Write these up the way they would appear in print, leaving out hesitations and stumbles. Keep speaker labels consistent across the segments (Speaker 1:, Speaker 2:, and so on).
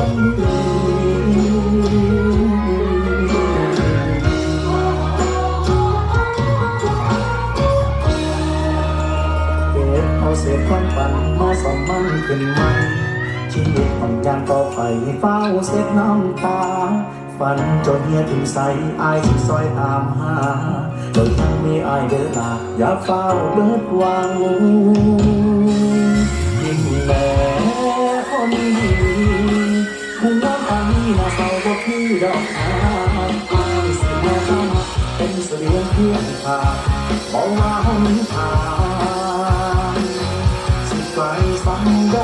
Speaker 1: วันนี้เก็บเอาเศษความฝันมาสมมันขึ้นใหม่ชีวิตของยานต่อไปเฝ้าเส็จน้ำตาฝันจนเหียถึงใสอายสิซอยตามหาโดยยังมีอายเดินหน้าอย่าเฝ้าเบิดหวังยิ่งแลคนดีผู้งามปานนี้น่าเศร้าบ่คือดอกอายสิมาทำเป็นเสลียงเพียงทางบอกว่าหนทางสิไปสังใด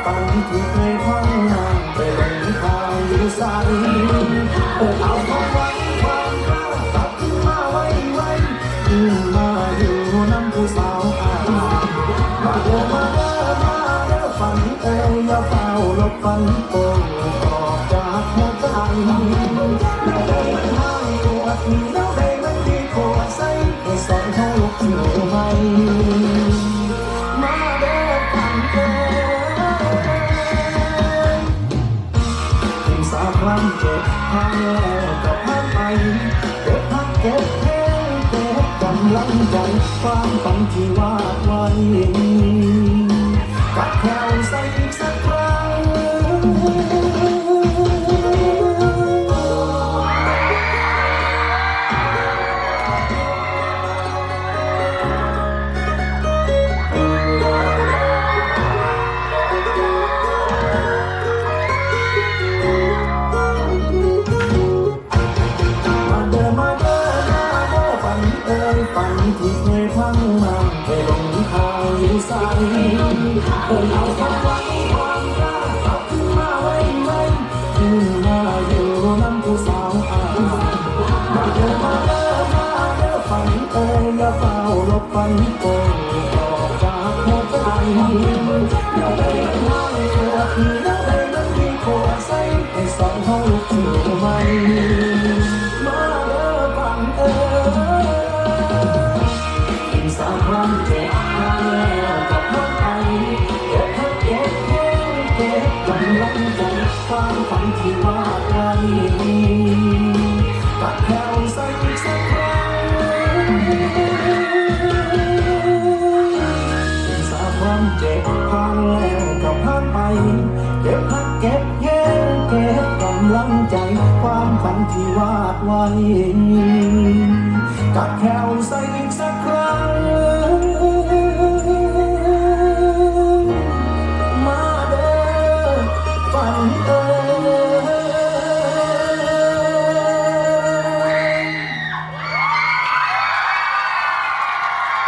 Speaker 1: ฝันที่เคยพังงานไปลงทางอยู่ใสเอาความหวังความรักกลับขึ้นมาไว้มาอยู่น้ำผู้สาวมาเด้อฝันอย่าเฝ้าลบฝันโป่งออกจากหัวใจแล้วได้มันหายปวดแล้วได้มันดีกว่าใส่ให้สอนเขาลุกอยู่ไหมมาเด้อฝันความเจ็บผ่านแล้วก็ผ่านไปเก็บพักเก็บแห้งเก็บกำลังใจความฝันที่วาดไว้กัดแถวใส่อีกสักครั้งฝันที่เคยพังมันไปลงทางอยู่ใสเอาความหวังความรักกลับขึ้นมาไว้ขึ้นมาอยู่น้ำผู้สาวมาเด้อฝันอย่าเฝ้าลบฝันโป่งออกจากหัวใจอย่าได้มันหายปวดอย่าได้มันดีกว่าใส่ให้สองเขาลุกอยู่ไหมมาเด้อฝันสร้างความเจ็บผ่านแล้วก็ผ่านไปเก็บพักเก็บแห้งเก็บกำลังใจความฝันที่วาดไว้ตัดแถวใส่อีกสักครั้งสร้างความเจ็บผ่านแล้วก็ผ่านไปเก็บพักเก็บแห้งเก็บกำลังใจความฝันที่วาดไว้ตัดแถวใส่อีกสัก